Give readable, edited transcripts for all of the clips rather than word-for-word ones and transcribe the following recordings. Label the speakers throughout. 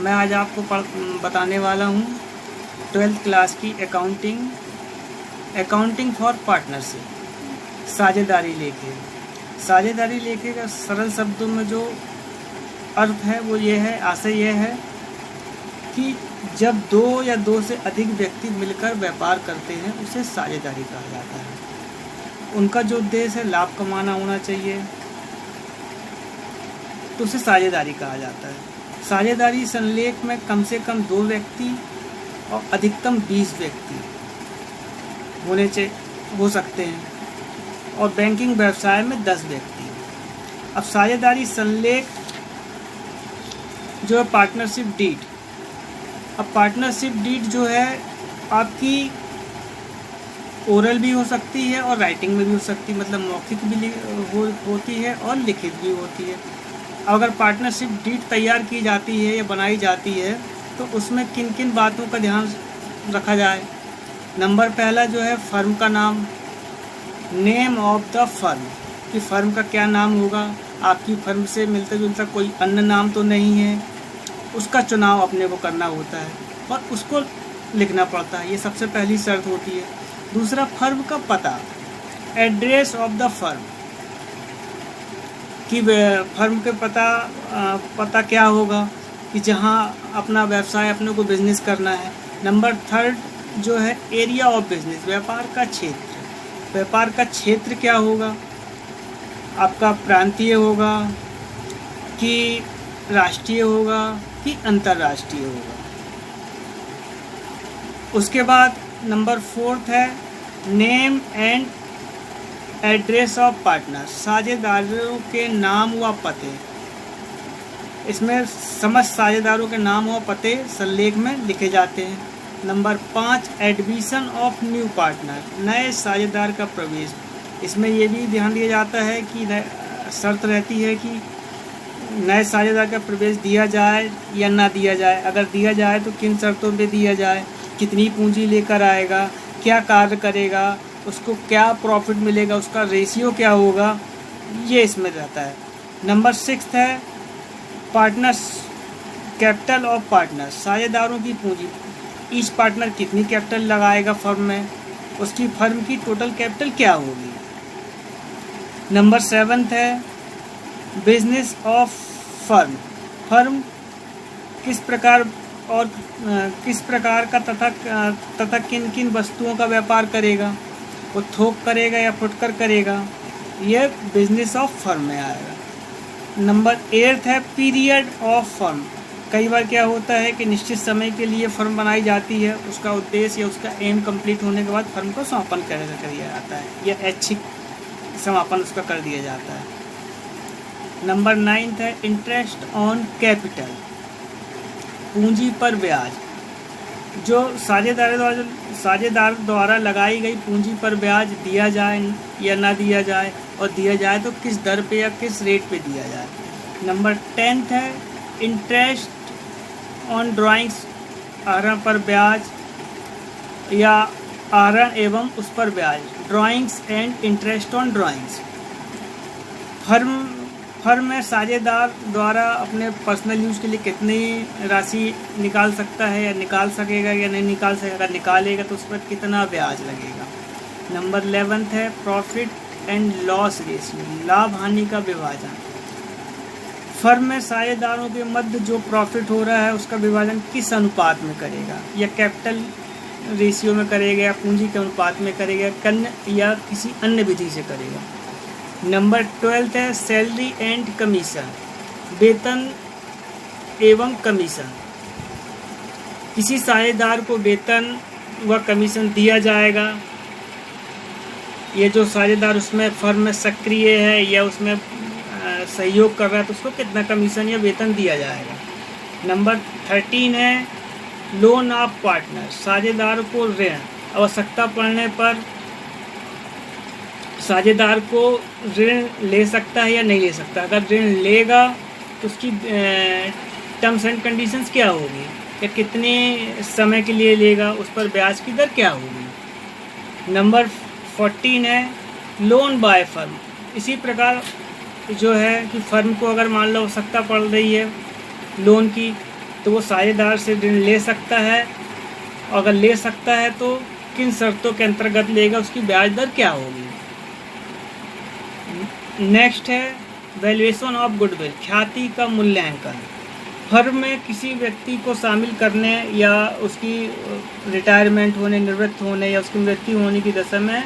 Speaker 1: मैं आज आपको बताने वाला हूँ 12th क्लास की अकाउंटिंग फॉर पार्टनरशिप, साझेदारी लेखे। साझेदारी लेखे का सरल शब्दों में जो अर्थ है वो ये है, आशय ये है कि जब दो या दो से अधिक व्यक्ति मिलकर व्यापार करते हैं उसे साझेदारी कहा जाता है। उनका जो उद्देश्य है लाभ कमाना होना चाहिए, तो उसे साझेदारी कहा जाता है। साझेदारी संलेख में कम से कम 2 व्यक्ति और अधिकतम 20 व्यक्ति हो सकते हैं, और बैंकिंग व्यवसाय में 10 व्यक्ति। अब साझेदारी संलेख जो है पार्टनरशिप डीड। अब पार्टनरशिप डीड जो है आपकी ओरल भी हो सकती है और राइटिंग में भी हो सकती है, मतलब मौखिक भी होती है और लिखित भी होती है। अगर पार्टनरशिप डीड तैयार की जाती है या बनाई जाती है तो उसमें किन किन बातों का ध्यान रखा जाए। नंबर पहला जो है फर्म का नाम, नेम ऑफ द फर्म, कि फर्म का क्या नाम होगा। आपकी फर्म से मिलता जुलता कोई अन्य नाम तो नहीं है, उसका चुनाव अपने को करना होता है और उसको लिखना पड़ता है, ये सबसे पहली शर्त होती है। दूसरा फर्म का पता, एड्रेस ऑफ द फर्म, कि फर्म के पता क्या होगा कि जहाँ अपना व्यवसाय अपने को बिजनेस करना है। नंबर थर्ड जो है एरिया ऑफ बिजनेस, व्यापार का क्षेत्र। व्यापार का क्षेत्र क्या होगा, आपका प्रांतीय होगा कि राष्ट्रीय होगा कि अंतर्राष्ट्रीय होगा। उसके बाद नंबर 4 है name and address of partner, साझेदारों के नाम व पते। इसमें समस्त साझेदारों के नाम व पते संलेख में लिखे जाते हैं। Number 5 admission of new partner, नए साझेदार का प्रवेश। इसमें ये भी ध्यान दिया जाता है कि शर्त रहती है कि नए साझेदार का प्रवेश दिया जाए या ना दिया जाए। अगर दिया जाए तो किन शर्तों पे दिया जाए, कितनी पूंजी लेकर आएगा, क्या कार्य करेगा, उसको क्या प्रॉफिट मिलेगा, उसका रेशियो क्या होगा, ये इसमें रहता है। नंबर 6 है पार्टनर्स कैपिटल ऑफ पार्टनर्स, साझेदारों की पूंजी। ईच पार्टनर कितनी कैपिटल लगाएगा फर्म में, उसकी फर्म की टोटल कैपिटल क्या होगी। नंबर 7 है बिजनेस ऑफ फर्म, फर्म किस प्रकार और किस प्रकार का तथा किन किन वस्तुओं का व्यापार करेगा, वो थोक करेगा या फुटकर करेगा, यह बिजनेस ऑफ फर्म में आएगा। नंबर 8 है पीरियड ऑफ फर्म। कई बार क्या होता है कि निश्चित समय के लिए फर्म बनाई जाती है, उसका उद्देश्य या उसका एम कंप्लीट होने के बाद फर्म को समापन कर दिया जाता है या ऐच्छिक समापन उसका कर दिया जाता है। नंबर 9 है इंटरेस्ट ऑन कैपिटल, पूंजी पर ब्याज। जो साझेदार द्वारा लगाई गई पूंजी पर ब्याज दिया जाए या ना दिया जाए, और दिया जाए तो किस दर पे या किस रेट पे दिया जाए। नंबर 10 है इंटरेस्ट ऑन ड्राइंग्स, आहरण पर ब्याज या आहरण एवं उस पर ब्याज, drawings and interest on drawings. Firm में साझेदार द्वारा अपने पर्सनल यूज़ के लिए कितनी राशि निकाल सकता है या निकाल सकेगा या नहीं निकाल सकेगा, अगर निकालेगा तो उस पर कितना ब्याज लगेगा। नंबर 11 है प्रॉफिट एंड लॉस रेशियो, लाभ हानि का विभाजन। फर्म में साझेदारों के मध्य जो प्रॉफिट हो रहा है उसका विभाजन किस अनुपात में करेगा, या कैपिटल रेशियो में करेगा या पूंजी के अनुपात में करेगा या किसी अन्य विधि से करेगा। नंबर 12 है सैलरी एंड कमीशन, वेतन एवं कमीशन। किसी साझेदार को वेतन व कमीशन दिया जाएगा, ये जो साझेदार उसमें फर्म में सक्रिय है या उसमें सहयोग कर रहा है तो उसको कितना कमीशन या वेतन दिया जाएगा। नंबर 13 है लोन ऑफ पार्टनर, साझेदार को ऋण, आवश्यकता पड़ने पर साझेदार को ऋण ले सकता है या नहीं ले सकता। अगर ऋण लेगा तो उसकी टर्म्स एंड कंडीशंस क्या होगी, या कितने समय के लिए लेगा, उस पर ब्याज की दर क्या होगी। नंबर 14 है लोन बाय फर्म। इसी प्रकार जो है कि फर्म को अगर मान लो आवश्यकता पड़ रही है लोन की, तो वो साझेदार से ऋण ले सकता है, अगर ले सकता है तो किन शर्तों के अंतर्गत लेगा, उसकी ब्याज दर क्या होगी। नेक्स्ट है वैल्यूएशन ऑफ गुडविल, ख्याति का मूल्यांकन। फर्म में किसी व्यक्ति को शामिल करने या उसकी रिटायरमेंट होने, निवृत्त होने या उसकी मृत्यु होने की दशा में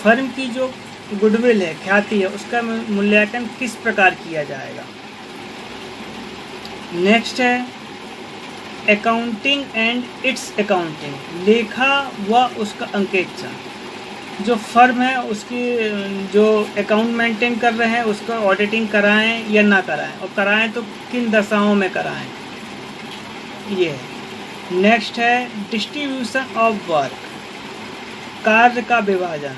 Speaker 1: फर्म की जो गुडविल है, ख्याति है, उसका मूल्यांकन किस प्रकार किया जाएगा। नेक्स्ट है अकाउंटिंग एंड इट्स अकाउंटिंग, लेखा व उसका अंकेक्षण। जो फर्म है उसकी जो अकाउंट मेंटेन कर रहे हैं उसका ऑडिटिंग कराएं या ना कराएं, और कराएं तो किन दशाओं में कराएं, ये है। नेक्स्ट है डिस्ट्रीब्यूशन ऑफ वर्क, कार्य का विभाजन।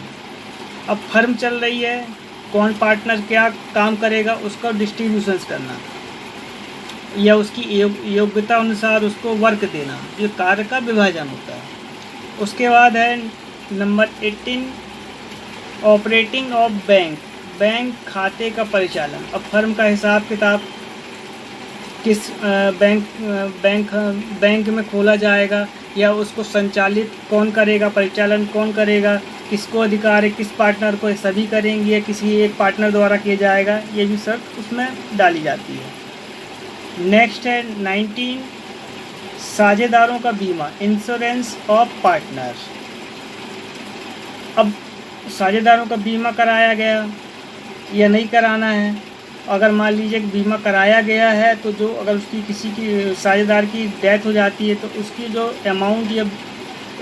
Speaker 1: अब फर्म चल रही है, कौन पार्टनर क्या काम करेगा उसका डिस्ट्रीब्यूशन करना या उसकी योग्यता अनुसार उसको वर्क देना, ये कार्य का विभाजन होता है। उसके बाद है number 18 operating of bank, bank खाते का परिचालन। अब फर्म का हिसाब किताब किस बैंक में खोला जाएगा या उसको संचालित कौन करेगा, परिचालन कौन करेगा, किसको अधिकार है, किस पार्टनर को, सभी करेंगे या किसी एक पार्टनर द्वारा किया जाएगा, ये भी शर्त उसमें डाली जाती है। नेक्स्ट है 19 साझेदारों का बीमा, इंश्योरेंस ऑफ पार्टनर्स। अब साझेदारों का बीमा कराया गया या नहीं कराना है, अगर मान लीजिए बीमा कराया गया है तो जो अगर उसकी किसी की साझेदार की डेथ हो जाती है तो उसकी जो अमाउंट या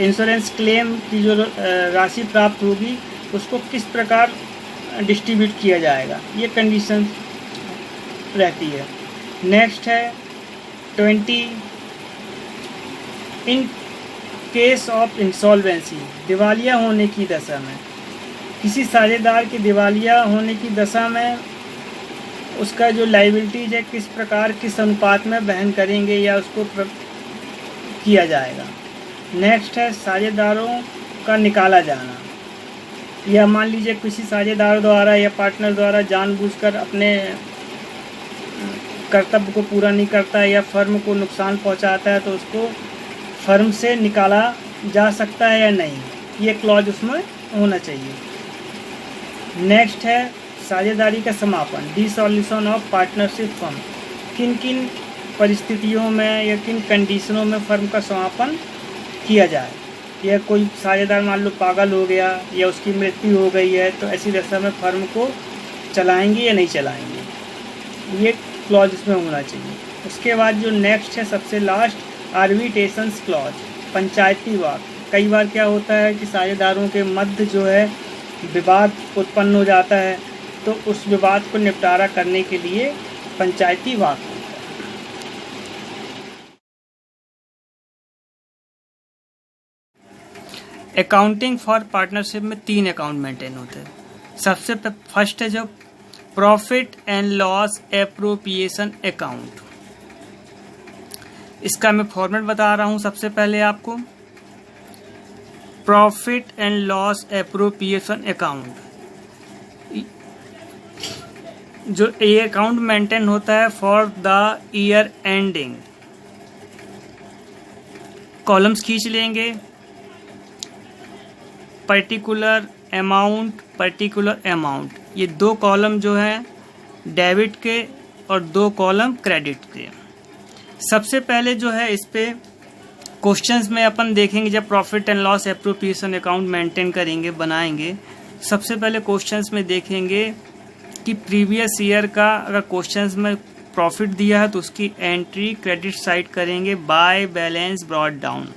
Speaker 1: इंश्योरेंस क्लेम की जो राशि प्राप्त होगी उसको किस प्रकार डिस्ट्रीब्यूट किया जाएगा, ये कंडीशन रहती है। नेक्स्ट है 20 इन केस ऑफ इंसॉल्वेंसी, दिवालिया होने की दशा में। किसी साझेदार के दिवालिया होने की दशा में उसका जो लाइबिलिटीज है किस प्रकार किस अनुपात में वहन करेंगे या उसको किया जाएगा। नेक्स्ट है साझेदारों का निकाला जाना, या मान लीजिए किसी साझेदार द्वारा या पार्टनर द्वारा जानबूझकर अपने कर्तव्य को पूरा नहीं करता है या फर्म को नुकसान पहुंचाता है तो उसको फर्म से निकाला जा सकता है या नहीं, ये क्लॉज उसमें होना चाहिए। नेक्स्ट है साझेदारी का समापन, डिसॉल्यूशन ऑफ पार्टनरशिप फर्म, किन किन परिस्थितियों में या किन कंडीशनों में फर्म का समापन किया जाए। या कोई साझेदार मान लो पागल हो गया या उसकी मृत्यु हो गई है तो ऐसी दशा में फर्म को चलाएंगे या नहीं चलाएंगे, ये क्लॉज इसमें होना चाहिए। उसके बाद जो नेक्स्ट है सबसे लास्ट आर्बिट्रेशंस क्लॉज, पंचायती वाद। कई बार क्या होता है कि साझेदारों के मध्य जो है विवाद उत्पन्न हो जाता है तो उस विवाद को निपटारा करने के लिए पंचायती वाद होता है। अकाउंटिंग फॉर पार्टनरशिप में 3 अकाउंट मेंटेन होते हैं। सबसे फर्स्ट है जो profit and loss appropriation account, इसका मैं फॉर्मेट बता रहा हूं। सबसे पहले आपको profit and loss appropriation account, जो ये अकाउंट मेंटेन होता है for the year ending. Columns खींच लेंगे, पर्टिकुलर अमाउंट, ये 2 कॉलम जो हैं डेबिट के और 2 कॉलम क्रेडिट के। सबसे पहले जो है इस पे क्वेश्चंस में अपन देखेंगे, जब profit and loss appropriation account maintain करेंगे, बनाएंगे, सबसे पहले क्वेश्चंस में देखेंगे कि प्रीवियस ईयर का अगर क्वेश्चंस में प्रॉफिट दिया है तो उसकी एंट्री क्रेडिट साइड करेंगे बाय बैलेंस ब्रॉट डाउन,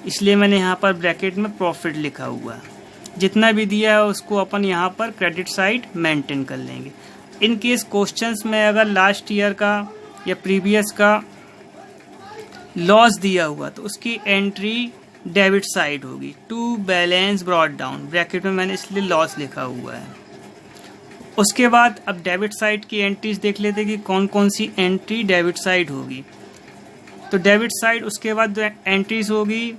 Speaker 1: इसलिए मैंने यहाँ पर ब्रैकेट में प्रॉफिट लिखा हुआ है। जितना भी दिया है उसको अपन यहाँ पर क्रेडिट साइड मेंटेन कर लेंगे। इन केस क्वेश्चंस में अगर लास्ट ईयर का या प्रीवियस का लॉस दिया हुआ तो उसकी एंट्री डेबिट साइड होगी to balance brought down, bracket में मैंने इसलिए लॉस लिखा हुआ है। उसके बाद अब डेबिट साइड की एंट्रीज देख लेते कि कौन कौन सी एंट्री डेबिट साइड होगी। तो डेबिट साइड उसके बाद एंट्रीज होगी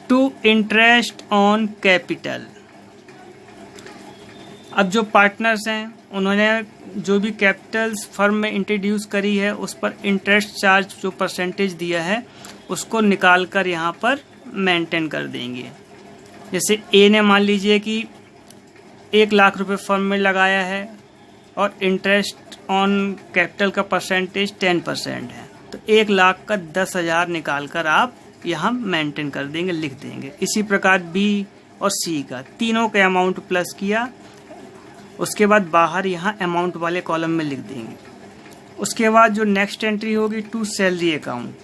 Speaker 1: टू इंटरेस्ट ऑन कैपिटल, अब जो पार्टनर्स हैं उन्होंने जो भी कैपिटल्स फर्म में इंट्रोड्यूस करी है उस पर इंटरेस्ट चार्ज जो परसेंटेज दिया है उसको निकाल कर यहाँ पर मेंटेन कर देंगे। जैसे ए ने मान लीजिए कि 1 लाख रुपए फर्म में लगाया है और इंटरेस्ट ऑन कैपिटल का परसेंटेज 10% है, तो 1 लाख का 10,000 निकाल कर आप यहाँ मेंटेन कर देंगे, लिख देंगे। इसी प्रकार बी और सी का तीनों का अमाउंट प्लस किया, उसके बाद बाहर यहाँ अमाउंट वाले कॉलम में लिख देंगे। उसके बाद जो नेक्स्ट एंट्री होगी टू सैलरी अकाउंट।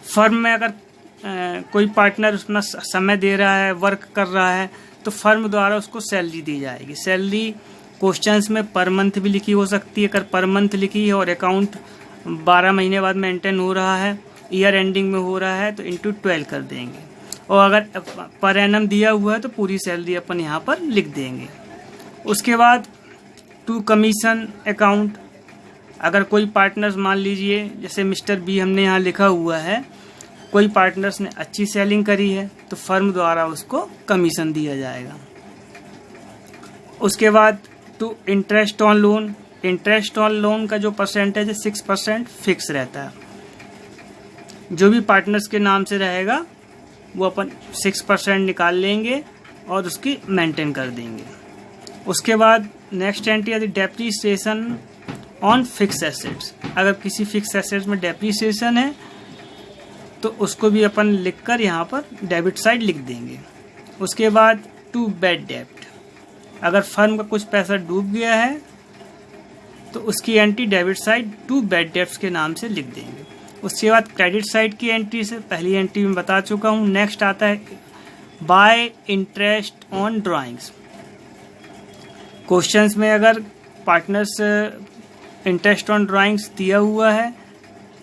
Speaker 1: फर्म में अगर कोई पार्टनर अपना समय दे रहा है, वर्क कर रहा है, तो फर्म द्वारा उसको सैलरी दी जाएगी। सैलरी क्वेश्चंस में पर मंथ भी लिखी हो सकती है। अगर पर मंथ लिखी है और अकाउंट 12 महीने बाद मेंटेन हो रहा है, ईयर एंडिंग में हो रहा है, तो इंटू 12 कर देंगे। और अगर पर एनम दिया हुआ है तो पूरी सैलरी अपन यहाँ पर लिख देंगे। उसके बाद टू कमीशन अकाउंट। अगर कोई पार्टनर्स मान लीजिए जैसे मिस्टर बी हमने यहाँ लिखा हुआ है, कोई पार्टनर्स ने अच्छी सेलिंग करी है तो फर्म द्वारा उसको कमीशन दिया जाएगा। उसके बाद to interest on loan. Interest on loan का जो परसेंटेज है 6% फिक्स रहता है। जो भी पार्टनर्स के नाम से रहेगा वो अपन 6% निकाल लेंगे और उसकी मेंटेन कर देंगे। उसके बाद नेक्स्ट एंट्री है डेप्रीसिएशन ऑन फिक्स एसेट्स। अगर किसी फिक्स एसेट्स में डेप्रीसिएशन है तो उसको भी अपन लिखकर यहाँ पर डेबिट साइड लिख देंगे। उसके बाद टू बैड डेप्ट। अगर फर्म का कुछ पैसा डूब गया है तो उसकी entry debit side to bad debts के नाम से लिख देंगे। उसके बाद क्रेडिट साइड की एंट्री से पहली एंट्री में बता चुका हूँ। नेक्स्ट आता है bye interest on drawings. Questions में अगर पार्टनर्स इंटरेस्ट ऑन ड्राइंग्स दिया हुआ है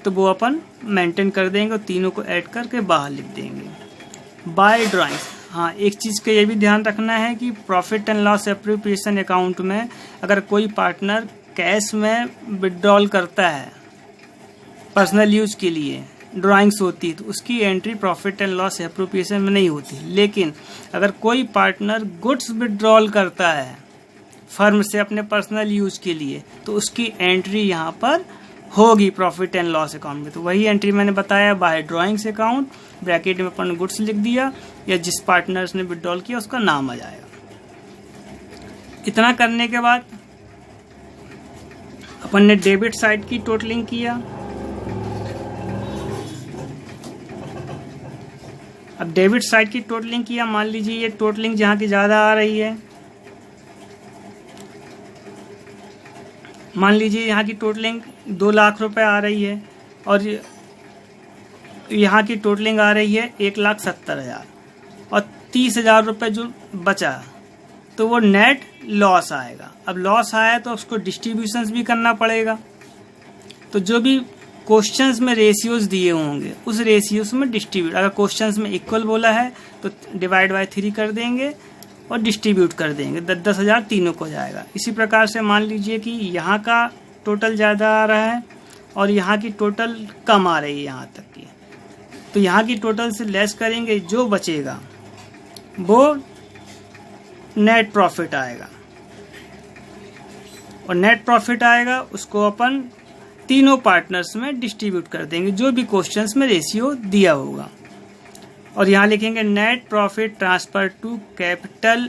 Speaker 1: तो वो अपन मेंटेन कर देंगे और तीनों को ऐड करके बाहर लिख देंगे। By drawings. हाँ, एक चीज़ का ये भी ध्यान रखना है कि profit and loss appropriation account में अगर कोई पार्टनर कैश में विड्रॉल करता है पर्सनल यूज के लिए, ड्राइंग्स होती है, तो उसकी entry profit and loss appropriation में नहीं होती। लेकिन अगर कोई पार्टनर गुड्स विड्रॉल करता है फर्म से अपने पर्सनल यूज के लिए तो उसकी एंट्री यहाँ पर होगी प्रॉफिट एंड लॉस अकाउंट में। तो वही एंट्री मैंने बताया, बाय ड्राइंग्स अकाउंट, ब्रैकेट में अपन गुड्स लिख दिया या जिस पार्टनर्स ने विड्रॉल किया उसका नाम आ जाएगा। इतना करने के बाद अपन ने डेबिट साइड की टोटलिंग किया। अब डेबिट साइड की टोटलिंग किया, मान लीजिए ये टोटलिंग जहाँ की ज़्यादा आ रही है, मान लीजिए यहाँ की टोटलिंग 2 लाख रुपए आ रही है और यहाँ की टोटलिंग आ रही है 1,70,000 और 30,000 रुपये जो बचा तो वो नेट लॉस आएगा। अब लॉस आया तो उसको डिस्ट्रीब्यूशंस भी करना पड़ेगा। तो जो भी क्वेश्चंस में रेशियोज दिए होंगे उस रेशियोज में डिस्ट्रीब्यूट, अगर क्वेश्चंस में इक्वल बोला है तो डिवाइड बाय 3 कर देंगे और डिस्ट्रीब्यूट कर देंगे। 10,000 तीनों को जाएगा। इसी प्रकार से मान लीजिए कि यहाँ का टोटल ज़्यादा आ रहा है और यहाँ की टोटल कम आ रही है यहाँ तक की, तो यहाँ की टोटल से लेस करेंगे, जो बचेगा वो नेट प्रॉफिट आएगा। और नेट प्रॉफिट आएगा उसको अपन तीनों पार्टनर्स में डिस्ट्रीब्यूट कर देंगे जो भी क्वेश्चंस में रेशियो दिया होगा। और यहाँ लिखेंगे net profit transfer to capital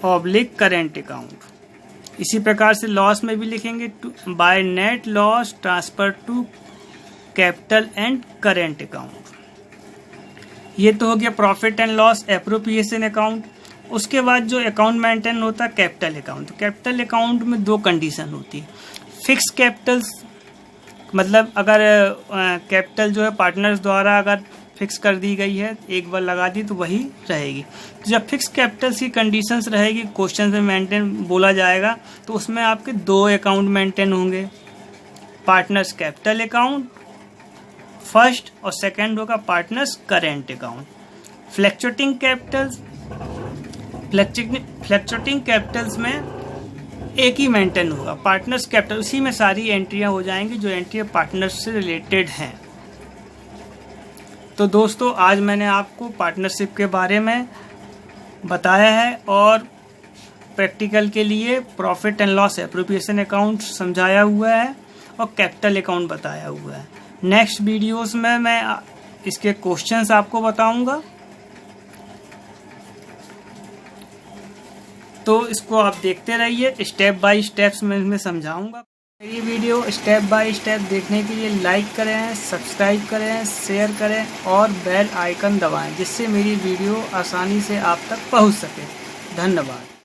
Speaker 1: oblique current account. इसी प्रकार से लॉस में भी लिखेंगे by net loss transfer to capital and current account. ये तो हो गया profit and loss appropriation account. उसके बाद जो अकाउंट मेंटेन होता है कैपिटल अकाउंट। तो कैपिटल अकाउंट में 2 कंडीशन होती है। फिक्स कैपिटल्स, मतलब अगर कैपिटल जो है पार्टनर्स द्वारा अगर फिक्स कर दी गई है, एक बार लगा दी तो वही रहेगी। तो जब फिक्स कैपिटल्स की कंडीशंस रहेगी, क्वेश्चन में मेंटेन बोला जाएगा, तो उसमें आपके 2 अकाउंट मेंटेन होंगे। पार्टनर्स कैपिटल अकाउंट फर्स्ट और सेकंड होगा partners current account. Fluctuating Capitals में एक ही मेंटेन होगा पार्टनर्स कैपिटल, उसी में सारी एंट्रियां हो जाएंगी जो एंट्री पार्टनर्स से रिलेटेड हैं। तो दोस्तों आज मैंने आपको पार्टनरशिप के बारे में बताया है और प्रैक्टिकल के लिए profit and loss appropriation account समझाया हुआ है और कैपिटल अकाउंट बताया हुआ है। नेक्स्ट वीडियोस में मैं इसके क्वेश्चंस आपको बताऊंगा, तो इसको आप देखते रहिए। स्टेप बाय स्टेप्स मैं इसमें समझाऊंगा। मेरी वीडियो स्टेप बाय स्टेप देखने के लिए लाइक करें, सब्सक्राइब करें, शेयर करें और बेल आइकन दबाएं, जिससे मेरी वीडियो आसानी से आप तक पहुंच सके। धन्यवाद।